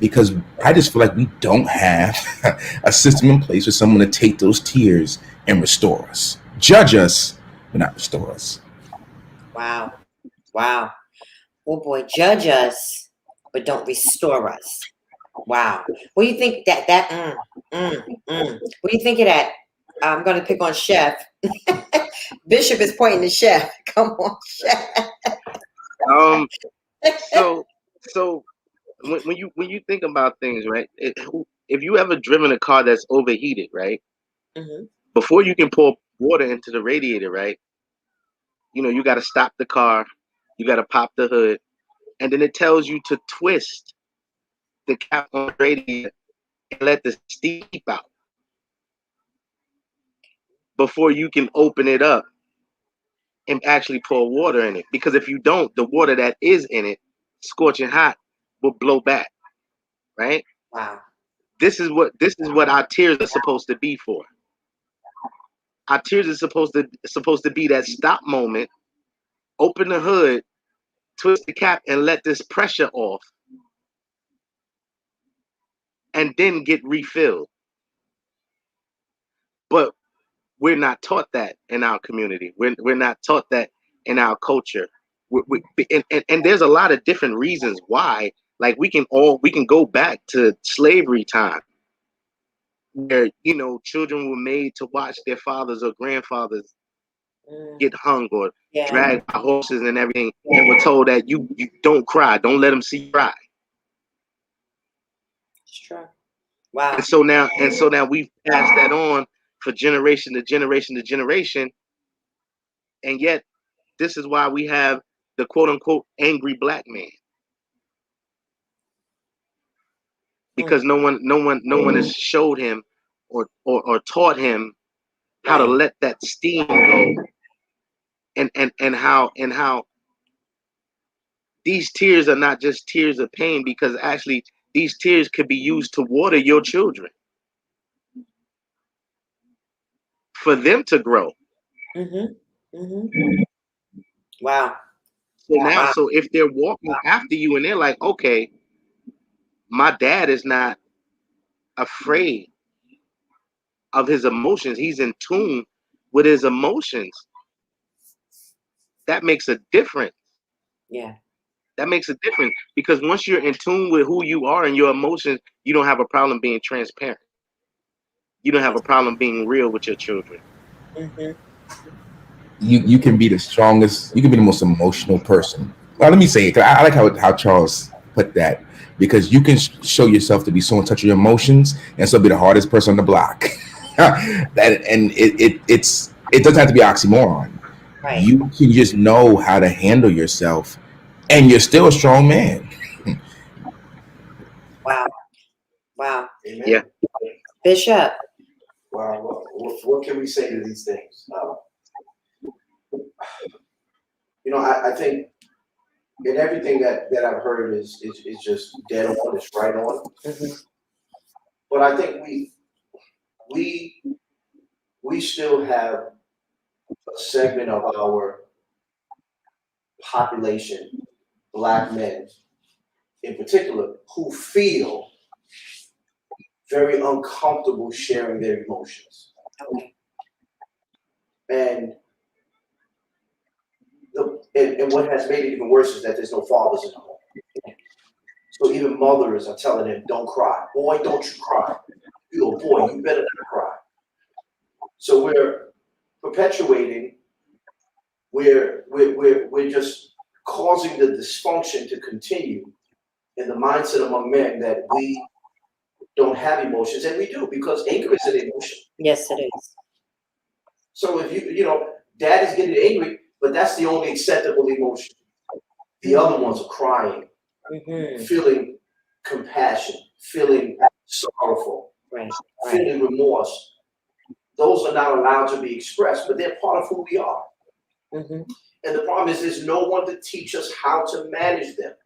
because I just feel like we don't have a system in place for someone to take those tears and restore us, judge us, but not restore us. Wow. Oh boy, judge us, but don't restore us. Wow. What do you think what do you think of that? I'm going to pick on Chef. Bishop is pointing to Chef. Come on, Chef. So when you think about things, right? If you ever driven a car that's overheated, right? Mm-hmm. Before you can pour water into the radiator, right? You got to stop the car, you got to pop the hood, and then it tells you to twist the cap on the radiator and let the steam out before you can open it up and actually pour water in it. Because if you don't, the water that is in it, scorching hot, will blow back, right? Wow. This is what our tears are supposed to be for. Our tears are supposed to be that stop moment. Open the hood, twist the cap, and let this pressure off, and then get refilled. But we're not taught that in our community. We're not taught that in our culture. And there's a lot of different reasons why. Like we can go back to slavery time, where children were made to watch their fathers or grandfathers get hung or dragged by horses and everything, and were told that you don't cry, don't let them see you cry. It's true. Wow. And so now we've passed that on for generation to generation to generation, and yet this is why we have the quote unquote angry black man, because no one has showed him or taught him how to let that steam go. And how these tears are not just tears of pain, because actually these tears could be used to water your children, for them to grow. Mm-hmm. Mm-hmm. Wow. So if they're walking after you and they're like, okay, my dad is not afraid of his emotions, he's in tune with his emotions, that makes a difference. Yeah. That makes a difference, because once you're in tune with who you are and your emotions, you don't have a problem being transparent. You don't have a problem being real with your children. Mm-hmm. You can be the strongest, you can be the most emotional person. Well, let me say it, 'cause I like how Charles put that, because you can show yourself to be so in touch with your emotions and still be the hardest person on the block. It doesn't have to be oxymoron. Right. You can just know how to handle yourself, and you're still a strong man. Wow. Wow. Amen. Yeah. Bishop. Wow. What can we say to these things? I think in everything that I've heard is just dead on, it's right on. Mm-hmm. But I think we still have a segment of our population, Black men in particular, who feel very uncomfortable sharing their emotions. Okay. And what has made it even worse is that there's no fathers in the home. So even mothers are telling them, don't cry. Boy, don't you cry. You go, boy, you better not cry. So we're perpetuating, we're just causing the dysfunction to continue in the mindset among men that we don't have emotions, and we do, because anger is an emotion. Yes, it is. So if dad is getting angry, but that's the only acceptable emotion. The other ones are crying, Mm-hmm. feeling compassion, feeling sorrowful, Right. feeling remorse. Those are not allowed to be expressed, but they're part of who we are. Mm-hmm. And the problem is there's no one to teach us how to manage them.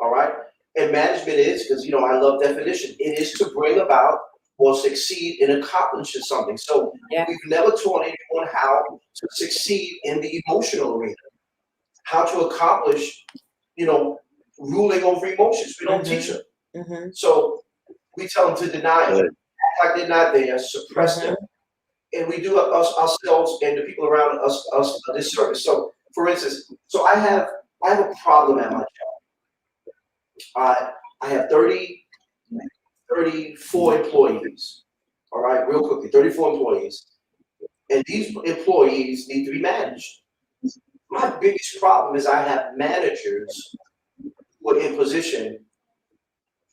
All right? And management is, because I love definition, it is to bring about or succeed in accomplishing something. So Yeah. we've never taught anyone how to succeed in the emotional arena, how to accomplish, ruling over emotions. We don't teach them. Mm-hmm. So we tell them to deny it, act like they're not there, suppress them. And we do ourselves and the people around us a disservice. So, for instance, I have a problem at my job. I have 34 employees. All right, real quickly, 34 employees. And these employees need to be managed. My biggest problem is I have managers who are in position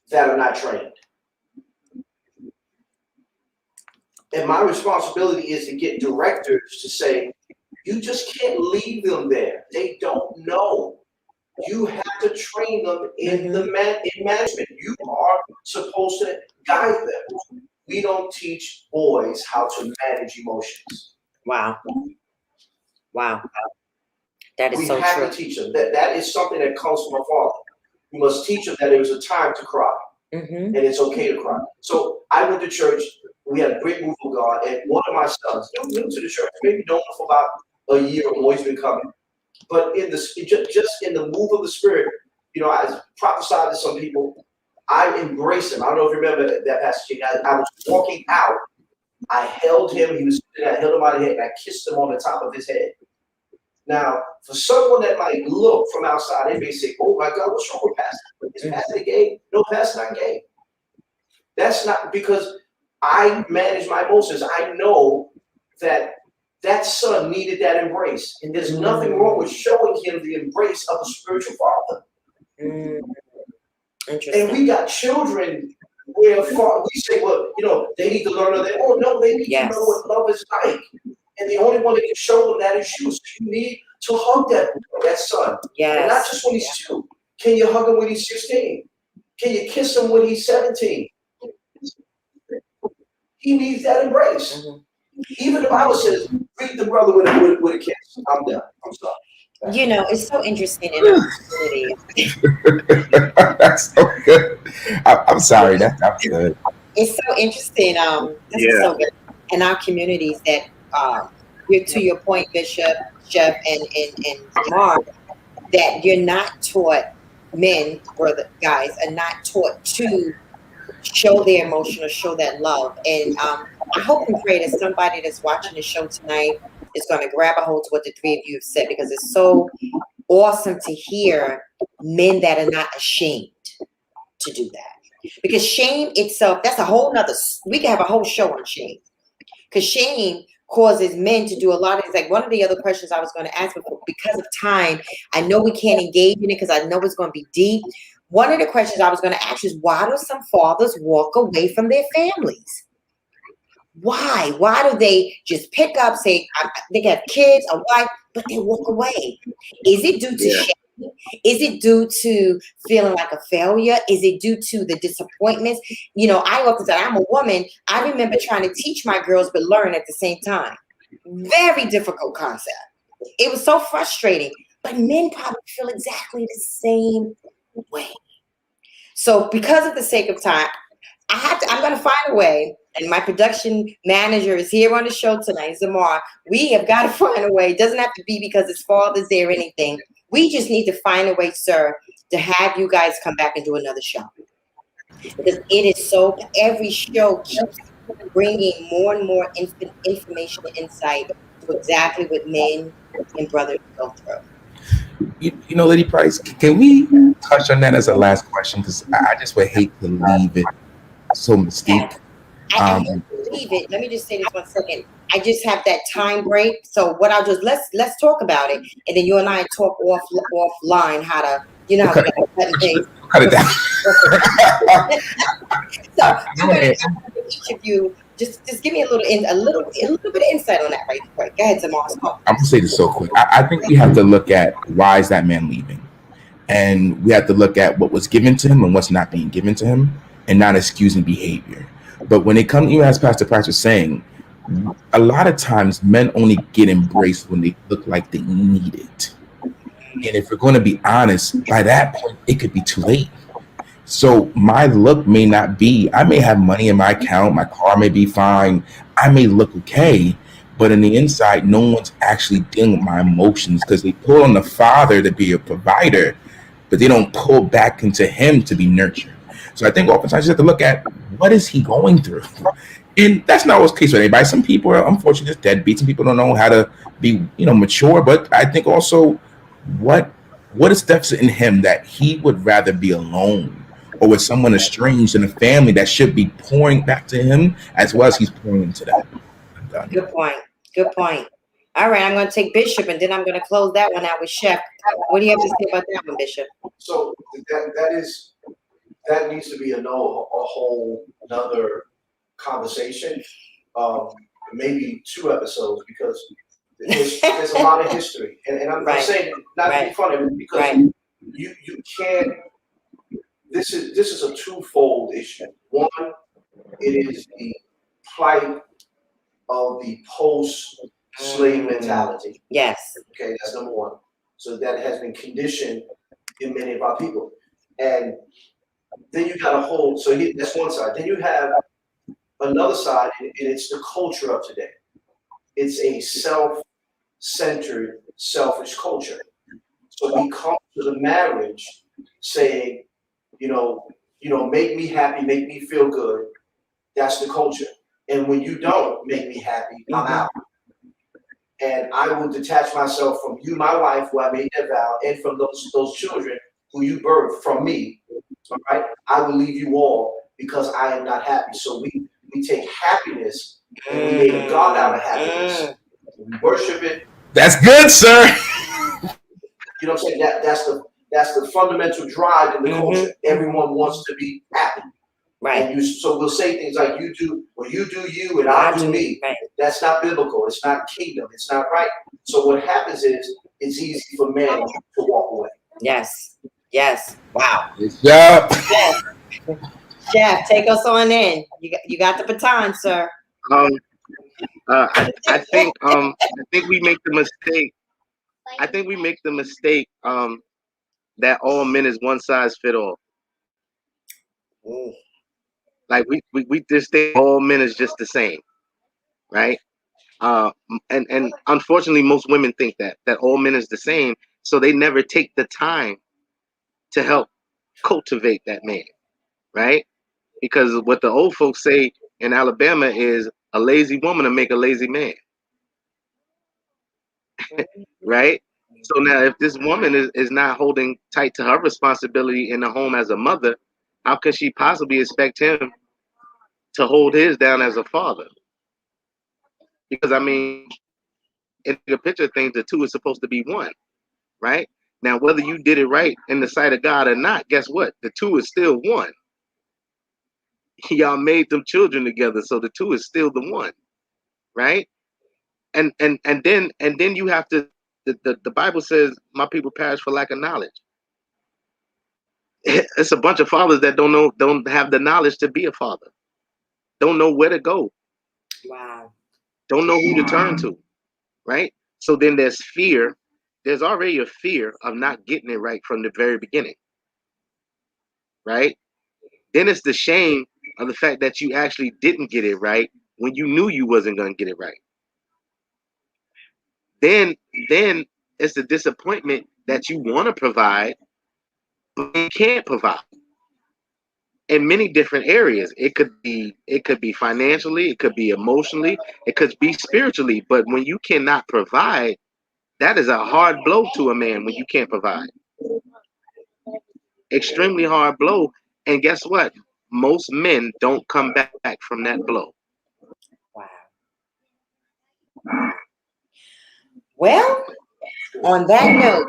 that are not trained. And my responsibility is to get directors to say, you just can't leave them there. They don't know. You have to train them in in management. You are supposed to guide them. We don't teach boys how to manage emotions. Wow. Wow. That is We so have true. to teach them. That is something that comes from our father. We must teach them that there's a time to cry. Mm-hmm. And it's okay to cry. So I went to church. We had a great move of God, and one of my sons, new to the church, maybe known for about a year or more, he's been coming. But just in the move of the Spirit, I prophesied to some people. I embraced him. I don't know if you remember that passage. I was walking out. I held him. He was sitting there. I held him by the head, and I kissed him on the top of his head. Now, for someone that might look from outside, they may say, "Oh my God, what's wrong with Pastor? Is Pastor gay?" No, Pastor not gay. That's not because I manage my emotions. I know that son needed that embrace, and there's nothing wrong with showing him the embrace of a spiritual father. Interesting. And we got children where we say, well, they need to learn on their own. No, they need to know what love is like. And the only one that can show them that is you. So you need to hug that son. Yes. And not just when he's 2. Can you hug him when he's 16? Can you kiss him when he's 17? He needs that embrace. Mm-hmm. Even the Bible says, greet the brother with a kiss. I'm done. I'm sorry. It's so interesting in our community. That's so good. I'm sorry. That's good. It's so interesting. This is so good in our communities that to your point, Bishop, Jeff, and Mark, that you're not taught, men, brother, guys, are not taught to show their emotion or show that love. And I hope and pray that somebody that's watching the show tonight is going to grab a hold to what the 3 of you have said, because it's so awesome to hear men that are not ashamed to do that. Because shame itself, that's a whole nother, we can have a whole show on shame. Because shame causes men to do a lot of things. Like one of the other questions I was going to ask, but because of time, I know we can't engage in it because I know it's going to be deep. one of the questions I was going to ask is, why do some fathers walk away from their families? Why? Why do they just pick up, say, they have kids, a wife, but they walk away? Is it due to Yeah. shame? Is it due to feeling like a failure? Is it due to the disappointments? You know, I often say, I'm a woman. I remember trying to teach my girls, but learn at the same time. Very difficult concept. It was so frustrating, but men probably feel exactly the same way. So because of the sake of time, I'm going to find a way, and my production manager is here on the show tonight, Zamar. We have got to find a way. It doesn't have to be because it's Father's Day or anything. We just need to find a way, sir, to have you guys come back and do another show. Because it is so, every show keeps bringing more and more information and insight to exactly what men and brothers go through. You know, Lady Price, can we touch on that as a last question? Because I just would hate to leave it so mystique. I can't believe it. Let me just say this 1 second. I just have that time break. So what I'll do is let's talk about it, and then you and I talk offline how to, you know, how we got to cut things. Cut it down. So I'm going to each of you just give me a little bit of insight on that right quick. Go ahead, Zamar. I'm gonna say this so quick. I think we have to look at why is that man leaving, and we have to look at what was given to him and what's not being given to him, and not excusing behavior. But when it comes, even as Pastor Price was saying, a lot of times men only get embraced when they look like they need it. And if we're going to be honest, by that point, it could be too late. So my look may not be, I may have money in my account, my car may be fine, I may look okay, but in the inside, no one's actually dealing with my emotions because they pull on the father to be a provider, but they don't pull back into him to be nurtured. So I think oftentimes you have to look at what is he going through. And that's not always the case with anybody. Some people are unfortunately just deadbeats and people don't know how to be, mature. But I think also what is deficit in him that he would rather be alone or with someone estranged in a family that should be pouring back to him as well as he's pouring into them. Good point. Good point. All right, I'm going to take Bishop, and then I'm going to close that one out with Chef. What do you have to say about that one, Bishop? So that needs to be a whole another conversation, maybe 2 episodes, because there's a lot of history, and I'm saying not to be funny, because you can't. This is a twofold issue. One, it is the plight of the post-slave mentality. Yes. Okay, that's number one. So that has been conditioned in many of our people, and then you got a whole. So that's one side. Then you have another side, and it's the culture of today. It's a self-centered, selfish culture. So we come to the marriage saying, make me happy, make me feel good. That's the culture. And when you don't make me happy, I'm out. And I will detach myself from you, my wife, who I made that vow, and from those children who you birthed from me. All right? I will leave you all because I am not happy. So we take happiness and we made a God out of happiness. We worship it. That's good, sir. You know what I'm saying? That's the fundamental drive in the culture. Everyone wants to be happy. Right. And so we'll say things like you do you and I do me. Right. That's not biblical. It's not kingdom. It's not right. So what happens is it's easy for men to walk away. Yes. Yes. Wow. Yeah. Yes. Chef, take us on in. You got the baton, sir. I think we make the mistake. I think we make the mistake that all men is one size fit all. Ooh. Like we just think all men is just the same, right? And unfortunately, most women think that all men is the same, so they never take the time to help cultivate that man, right? Because what the old folks say in Alabama is a lazy woman to make a lazy man, right? So now if this woman is not holding tight to her responsibility in the home as a mother, how could she possibly expect him to hold his down as a father? Because I mean, in the picture of things, the two is supposed to be one, right? Now, whether you did it right in the sight of God or not, guess what? The two is still one. Y'all made them children together, so the two is still the one, right? And then you have to. The Bible says, "My people perish for lack of knowledge." It's a bunch of fathers that don't have the knowledge to be a father, don't know where to go, Wow. don't know who to turn to, right? So then there's fear. There's already a fear of not getting it right from the very beginning, right? Then it's the shame of the fact that you actually didn't get it right when you knew you wasn't going to get it right. Then it's the disappointment that you want to provide, but you can't provide. In many different areas. It could be financially, it could be emotionally, it could be spiritually. But when you cannot provide, that is a hard blow to a man when you can't provide. Extremely hard blow. And guess what? Most men don't come back from that blow. Wow. Well, on that note,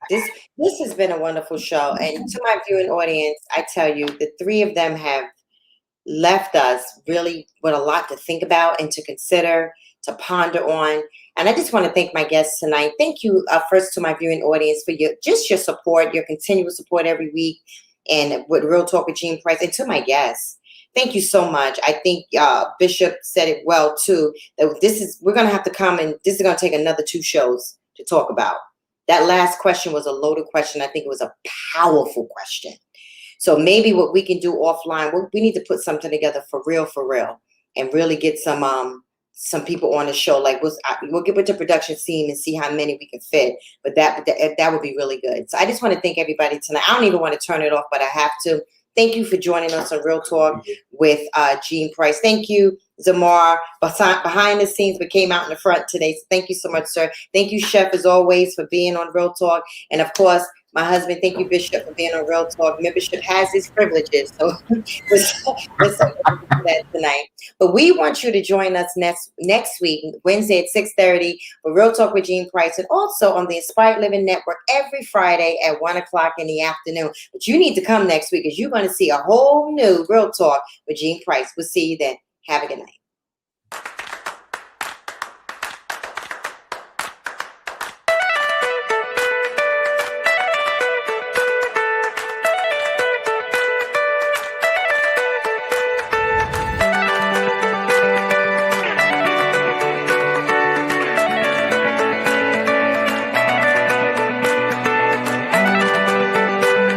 this has been a wonderful show. And to my viewing audience, I tell you, the three of them have left us really with a lot to think about and to consider, to ponder on. And I just want to thank my guests tonight. Thank you first to my viewing audience for your support, your continual support every week, and with Real Talk with Gene Price, and to my guests. Thank you so much. I think Bishop said it well too, that we're going to have to come, and this is going to take another 2 shows to talk about. That last question was a loaded question. I think it was a powerful question. So maybe what we can do offline, we need to put something together for real, and really get some people on the show. Like we'll get with the production team and see how many we can fit. But that would be really good. So I just want to thank everybody tonight. I don't even want to turn it off, but I have to. Thank you for joining us on Real Talk with Gene Price. Thank you, Zamar, behind the scenes, but came out in the front today. So thank you so much, sir. Thank you, Chef, as always, for being on Real Talk. And of course, my husband, thank you, Bishop, for being on Real Talk. Membership has its privileges, so we're so grateful for that tonight. But we want you to join us next week, Wednesday at 6:30, for Real Talk with Gene Price, and also on the Inspired Living Network every Friday at 1 o'clock in the afternoon. But you need to come next week, because you're going to see a whole new Real Talk with Gene Price. We'll see you then. Have a good night.